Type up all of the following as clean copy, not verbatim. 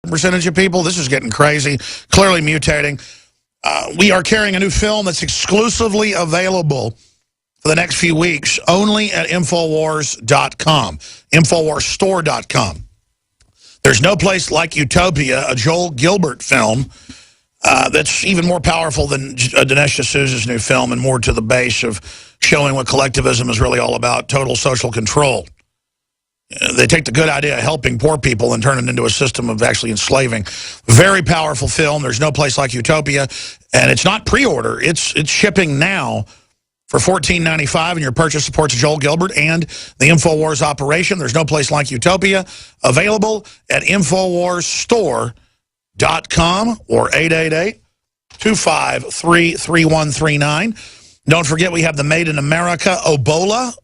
percentage of people. This is getting crazy, clearly mutating. We are carrying a new film that's exclusively available for the next few weeks only at Infowars.com, InfoWarsStore.com. There's no place like Utopia, a Joel Gilbert film that's even more powerful than Dinesh D'Souza's new film and more to the base of showing what collectivism is really all about, total social control. They take the good idea of helping poor people and turn it into a system of actually enslaving. Very powerful film. There's no place like Utopia. And it's not pre-order. It's shipping now for $14.95, and your purchase supports Joel Gilbert and the InfoWars operation. There's no place like Utopia. Available at InfoWarsStore.com or 888-253-3139. Don't forget we have the Made in America Ebola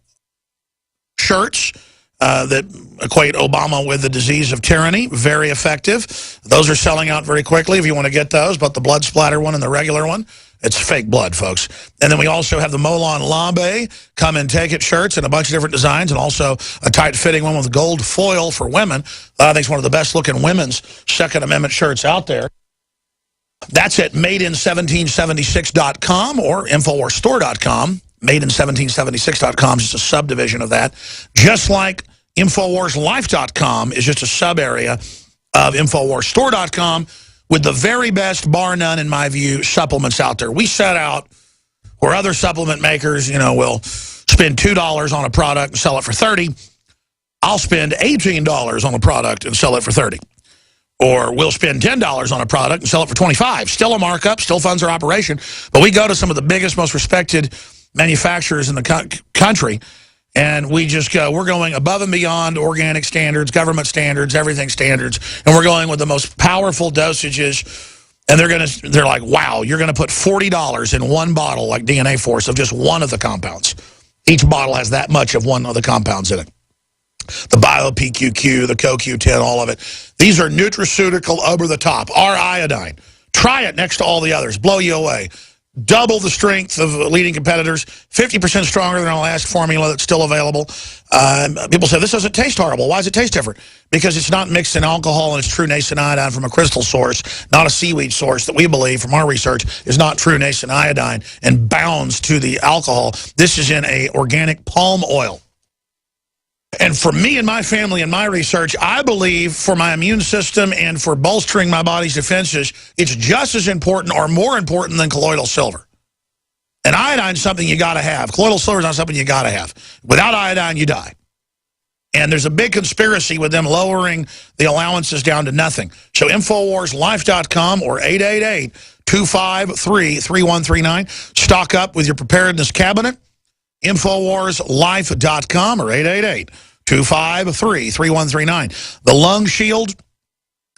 shirts that equate Obama with the disease of tyranny. Very effective. Those are selling out very quickly if you want to get those, but the blood splatter one and the regular one, it's fake blood, folks. And then we also have the Molon Labe Come and Take It shirts in a bunch of different designs, and also a tight-fitting one with gold foil for women. I think it's one of the best-looking women's Second Amendment shirts out there. That's at MadeIn1776.com or InfoWarsStore.com. Madein1776.com is just a subdivision of that. Just like InfoWarsLife.com is just a sub-area of InfoWarsStore.com with the very best, bar none, in my view, supplements out there. We set out where other supplement makers, will spend $2 on a product and sell it for $30. I'll spend $18 on a product and sell it for $30. Or we'll spend $10 on a product and sell it for $25. Still a markup, still funds our operation, but we go to some of the biggest, most respected manufacturers in the country, and we just go, we're going above and beyond organic standards, government standards, everything standards, and we're going with the most powerful dosages, and they're like, wow, you're going to put $40 in one bottle like DNA Force of just one of the compounds. Each bottle has that much of one of the compounds in it. The Bio-PQQ, the CoQ10, all of it. These are nutraceutical over the top. R-iodine. Try it next to all the others. Blow you away. Double the strength of leading competitors, 50% stronger than our last formula that's still available. People say, this doesn't taste horrible. Why does it taste different? Because it's not mixed in alcohol, and it's true nascent iodine from a crystal source, not a seaweed source that we believe, from our research, is not true nascent iodine and bounds to the alcohol. This is in a organic palm oil. And for me and my family and my research, I believe for my immune system and for bolstering my body's defenses, it's just as important or more important than colloidal silver. And iodine is something you got to have. Colloidal silver is not something you got to have. Without iodine, you die. And there's a big conspiracy with them lowering the allowances down to nothing. So InfoWarsLife.com or 888-253-3139. Stock up with your preparedness cabinet. InfoWarsLife.com or 888-253-3139. The Lung Shield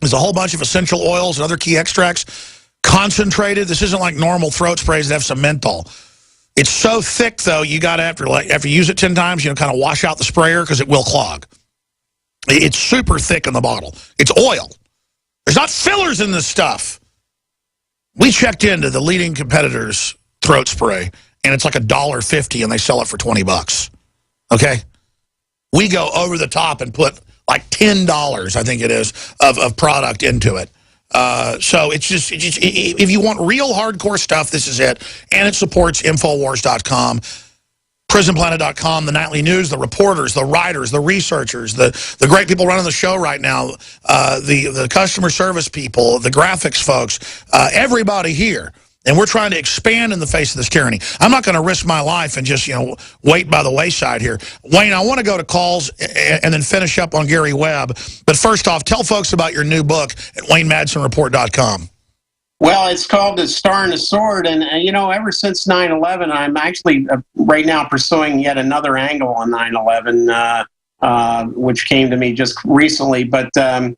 is a whole bunch of essential oils and other key extracts, concentrated. This isn't like normal throat sprays that have some menthol. It's so thick, though, you got to, after you use it 10 times, kind of wash out the sprayer because it will clog. It's super thick in the bottle. It's oil. There's not fillers in this stuff. We checked into the leading competitors' throat spray, and it's like $1.50, and they sell it for $20. Okay? We go over the top and put like $10, I think it is, of product into it. So it's just, if you want real hardcore stuff, this is it. And it supports Infowars.com, PrisonPlanet.com, the nightly news, the reporters, the writers, the researchers, the great people running the show right now, the customer service people, the graphics folks, everybody here. And we're trying to expand in the face of this tyranny. I'm not going to risk my life and just, wait by the wayside here. Wayne, I want to go to calls and then finish up on Gary Webb. But first off, tell folks about your new book at WayneMadsenReport.com. Well, it's called The Star and the Sword. And ever since 9/11, I'm actually right now pursuing yet another angle on 9/11, which came to me just recently. But, people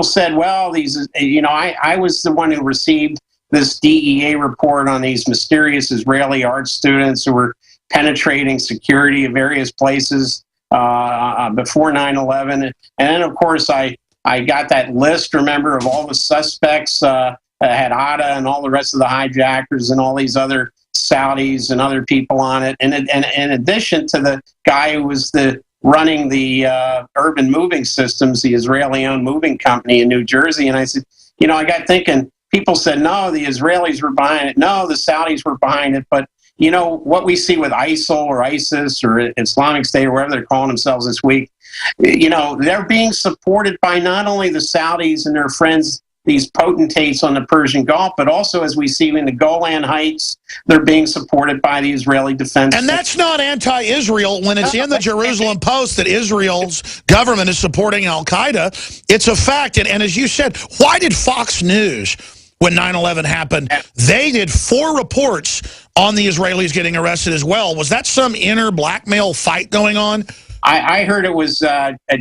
said, well, I was the one who received this DEA report on these mysterious Israeli art students who were penetrating security at various places before 9/11. And then, of course, I got that list, remember, of all the suspects that had Atta and all the rest of the hijackers and all these other Saudis and other people on it. And in addition to the guy who was the running the urban moving systems, the Israeli-owned moving company in New Jersey. And I said, I got thinking, people said, no, the Israelis were behind it. No, the Saudis were behind it. But, what we see with ISIL or ISIS or Islamic State or whatever they're calling themselves this week, they're being supported by not only the Saudis and their friends, these potentates on the Persian Gulf, but also, as we see in the Golan Heights, they're being supported by the Israeli defense. And that's not anti-Israel when it's in the Jerusalem Post that Israel's government is supporting al-Qaeda. It's a fact. And as you said, why did Fox News, when 9/11 happened, they did 4 reports on the Israelis getting arrested as well? Was that some inner blackmail fight going on? I heard it was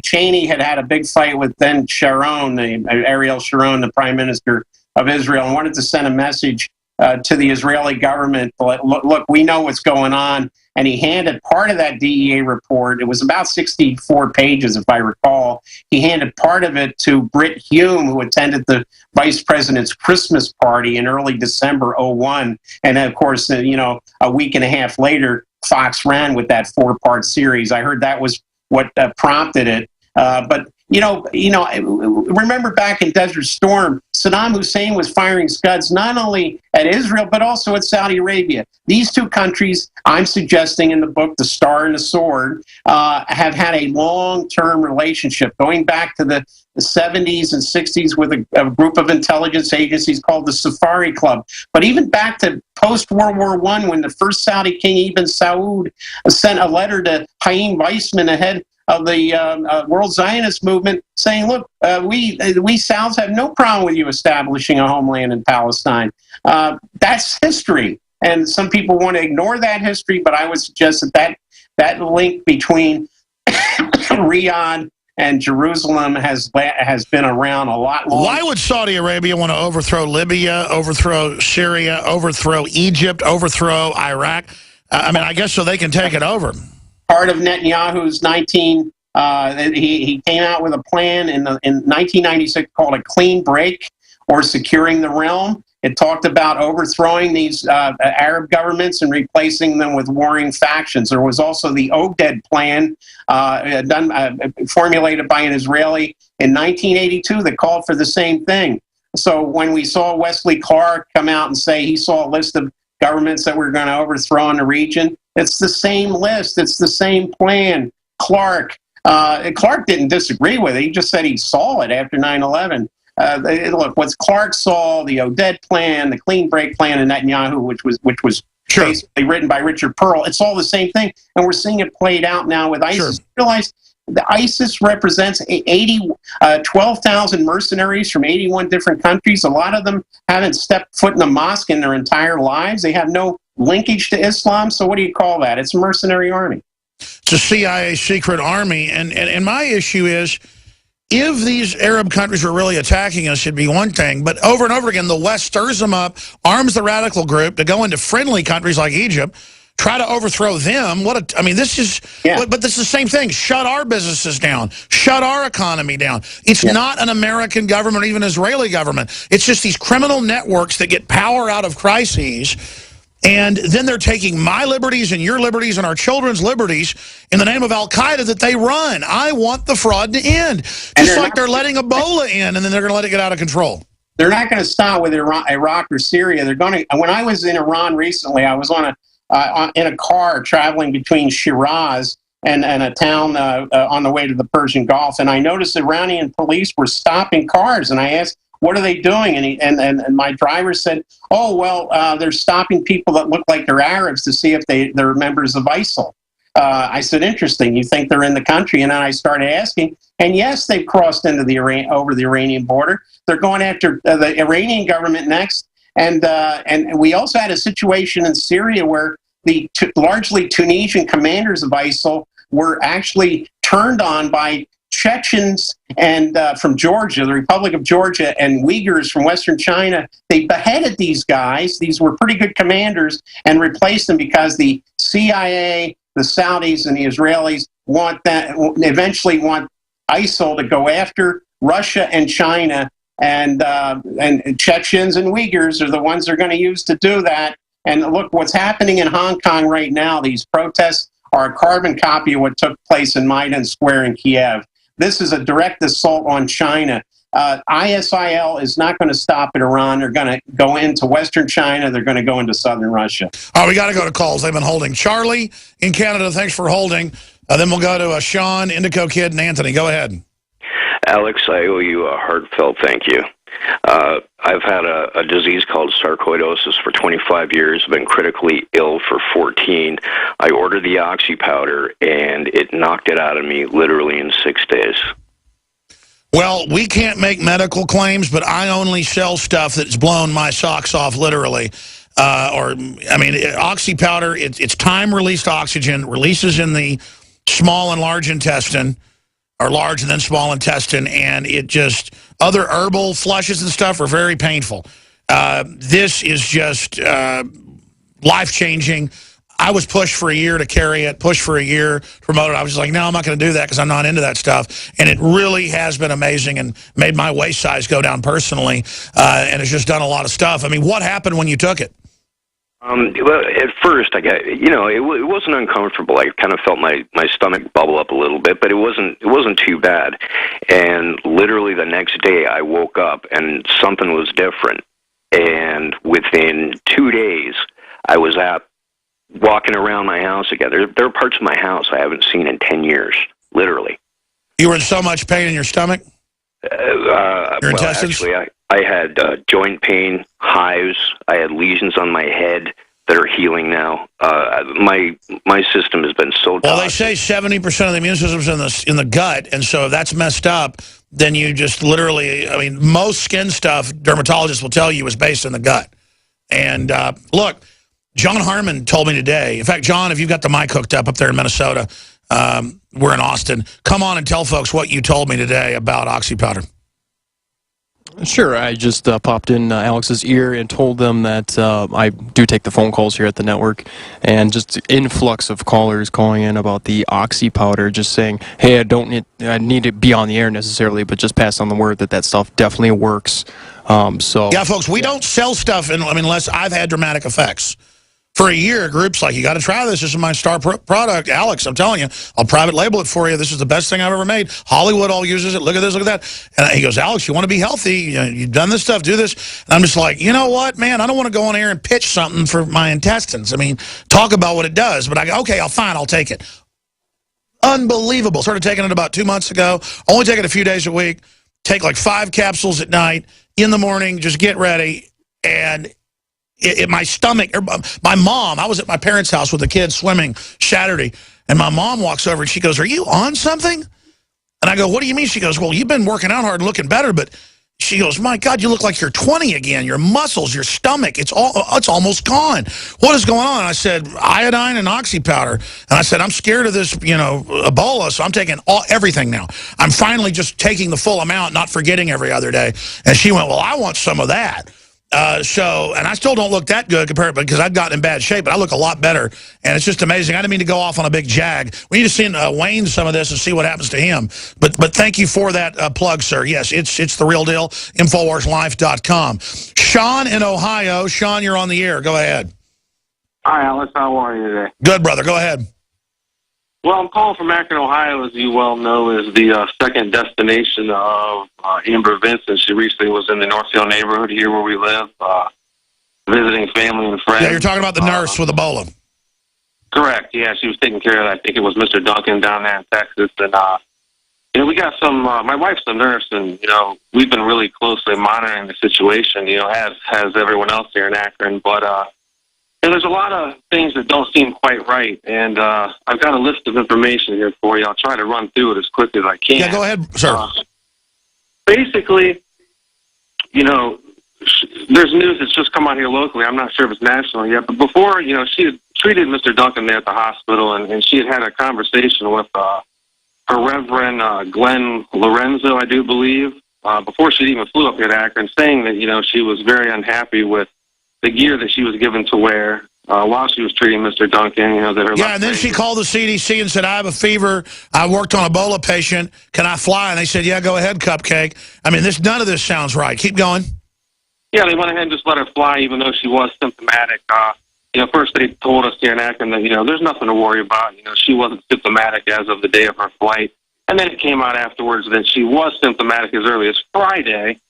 Cheney had a big fight with then Sharon, Ariel Sharon, the Prime Minister of Israel, and wanted to send a message to the Israeli government. Look, we know what's going on. And he handed part of that DEA report. It was about 64 pages, if I recall. He handed part of it to Britt Hume, who attended the vice president's Christmas party in early December '01. And then, of course, a week and a half later, Fox ran with that 4-part series. I heard that was what prompted it. But remember back in Desert Storm, Saddam Hussein was firing scuds not only at Israel, but also at Saudi Arabia. These 2 countries, I'm suggesting in the book, The Star and the Sword, have had a long-term relationship going back to the 70s and 60s with a group of intelligence agencies called the Safari Club. But even back to post-World War I, when the first Saudi king, Ibn Saud, sent a letter to Chaim Weizmann, ahead of the World Zionist movement, saying, look, we Saudis have no problem with you establishing a homeland in Palestine. That's history. And some people want to ignore that history, but I would suggest that link between Riyadh and Jerusalem has been around a lot longer. Why would Saudi Arabia want to overthrow Libya, overthrow Syria, overthrow Egypt, overthrow Iraq? I guess so they can take it over. Part of Netanyahu's he came out with a plan in 1996 called a clean break, or securing the realm. It talked about overthrowing these Arab governments and replacing them with warring factions. There was also the Oded plan formulated by an Israeli in 1982 that called for the same thing. So when we saw Wesley Clark come out and say he saw a list of governments that we're going to overthrow in the region, it's the same list. It's the same plan. Clark didn't disagree with it. He just said he saw it after 9/11. Look, what Clark saw, the Oded plan, the clean break plan, and Netanyahu, which was sure, basically written by Richard Pearl, it's all the same thing. And we're seeing it played out now with ISIS. Sure. Realize the ISIS represents 12,000 mercenaries from 81 different countries. A lot of them haven't stepped foot in a mosque in their entire lives. They have no linkage to Islam. So what do you call that? It's a mercenary army. It's a CIA secret army. And my issue is, if these Arab countries were really attacking us, it'd be one thing. But over and over again, the West stirs them up, arms the radical group to go into friendly countries like Egypt, try to overthrow them. This is, yeah. But this is the same thing. Shut our businesses down. Shut our economy down. It's not an American government or even an Israeli government. It's just these criminal networks that get power out of crises. And then they're taking my liberties and your liberties and our children's liberties in the name of al-Qaeda that they run. I want the fraud to end. Just like they're letting Ebola in, and then they're going to let it get out of control. They're not going to stop with Iraq or Syria. They're going to. When I was in Iran recently, I was in a car traveling between Shiraz and a town on the way to the Persian Gulf, and I noticed the Iranian police were stopping cars, and I asked, what are they doing? And my driver said, oh, well, they're stopping people that look like they're Arabs to see if they're members of ISIL. I said, interesting. You think they're in the country? And then I started asking, and yes, they've crossed into over the Iranian border. They're going after the Iranian government next. And we also had a situation in Syria where the largely Tunisian commanders of ISIL were actually turned on by Chechens and from Georgia, the Republic of Georgia, and Uyghurs from Western China. They beheaded these guys. These were pretty good commanders, and replaced them because the CIA, the Saudis, and the Israelis eventually want ISIL to go after Russia and China, and Chechens and Uyghurs are the ones they're going to use to do that. And look, what's happening in Hong Kong right now, these protests are a carbon copy of what took place in Maidan Square in Kiev. This is a direct assault on China. ISIL is not going to stop at Iran. They're going to go into Western China. They're going to go into southern Russia. We got to go to calls. They've been holding. Charlie in Canada, thanks for holding. Then we'll go to Sean, Indico Kid, and Anthony. Go ahead. Alex, I owe you a heartfelt thank you. I've had a disease called sarcoidosis for 25 years, been critically ill for 14. I ordered the oxy powder, and it knocked it out of me literally in 6 days. Well, we can't make medical claims, but I only sell stuff that's blown my socks off, literally. Oxy powder, it's time-released oxygen, releases in the small and large intestine, or large and then small intestine, and it just, other herbal flushes and stuff are very painful. This is just life-changing. I was pushed for a year to carry it, pushed for a year to promote it. I was just like, no, I'm not going to do that because I'm not into that stuff. And it really has been amazing and made my waist size go down personally, and it's just done a lot of stuff. I mean, what happened when you took it? Well, at first, I got, it wasn't uncomfortable. I kind of felt my stomach bubble up a little bit, but it wasn't too bad. And literally the next day, I woke up and something was different. And within 2 days, I was walking around my house again. There are parts of my house I haven't seen in 10 years, literally. You were in so much pain in your stomach? Your intestines? Actually, I had joint pain, hives. I had lesions on my head that are healing now. My system has been so toxic. Well, they say 70% of the immune system's in the gut, and so if that's messed up, then you just literally, I mean, most skin stuff, dermatologists will tell you, is based in the gut. And look, John Harmon told me today, in fact, John, if you've got the mic hooked up there in Minnesota, we're in Austin, come on and tell folks what you told me today about oxy powder. Sure, I just popped in Alex's ear and told them that I do take the phone calls here at the network, and just influx of callers calling in about the oxy powder, just saying, hey, I need to be on the air necessarily, but just pass on the word that stuff definitely works. Yeah, folks, we don't sell stuff unless I've had dramatic effects. For a year, groups like, you got to try this. This is my star product. Alex, I'm telling you, I'll private label it for you. This is the best thing I've ever made. Hollywood all uses it. Look at this, look at that. And he goes, Alex, you want to be healthy? You've done this stuff, do this. And I'm just like, you know what, man? I don't want to go on air and pitch something for my intestines. I mean, talk about what it does. But I go, okay, I'll take it. Unbelievable. Started taking it about 2 months ago. Only take it a few days a week. Take like 5 capsules at night. In the morning, just get ready. And my stomach, my mom, I was at my parents' house with the kids swimming Saturday, and my mom walks over and she goes, are you on something? And I go, what do you mean? She goes, well, you've been working out hard and looking better, but she goes, my God, you look like you're 20 again. Your muscles, your stomach, it's almost gone. What is going on? And I said, iodine and oxy powder. And I said, I'm scared of this, Ebola, so I'm taking everything now. I'm finally just taking the full amount, not forgetting every other day. And she went, well, I want some of that. And I still don't look that good compared, because I've gotten in bad shape, but I look a lot better, and it's just amazing. I didn't mean to go off on a big jag. We need to send Wayne some of this and see what happens to him. But thank you for that plug, sir. Yes, it's the real deal. InfoWarsLife.com. Sean in Ohio. Sean, you're on the air. Go ahead. Hi, Alex. How are you today? Good, brother. Go ahead. Well, I'm calling from Akron, Ohio, as you well know, is the second destination of Amber Vincent. She recently was in the Northfield neighborhood here where we live, visiting family and friends. Yeah, you're talking about the nurse with Ebola. Correct. Yeah, she was taking care of, I think it was Mr. Duncan down there in Texas. And, we got some, my wife's a nurse, and, we've been really closely monitoring the situation, as everyone else here in Akron. But, there's a lot of things that don't seem quite right, and I've got a list of information here for you. I'll try to run through it as quickly as I can. Yeah, go ahead, sir. Basically, there's news that's just come out here locally. I'm not sure if it's national yet, but before, she had treated Mr. Duncan there at the hospital, and she had had a conversation with her Reverend Glenn Lorenzo, I do believe, before she even flew up here to Akron, saying that, she was very unhappy with the gear that she was given to wear while she was treating Mr. Duncan. And then she called the CDC and said, I have a fever. I worked on a Ebola patient. Can I fly? And they said, yeah, go ahead, Cupcake. I mean, none of this sounds right. Keep going. Yeah, they went ahead and just let her fly, even though she was symptomatic. first they told us here in Akron that, there's nothing to worry about. She wasn't symptomatic as of the day of her flight. And then it came out afterwards that she was symptomatic as early as Friday.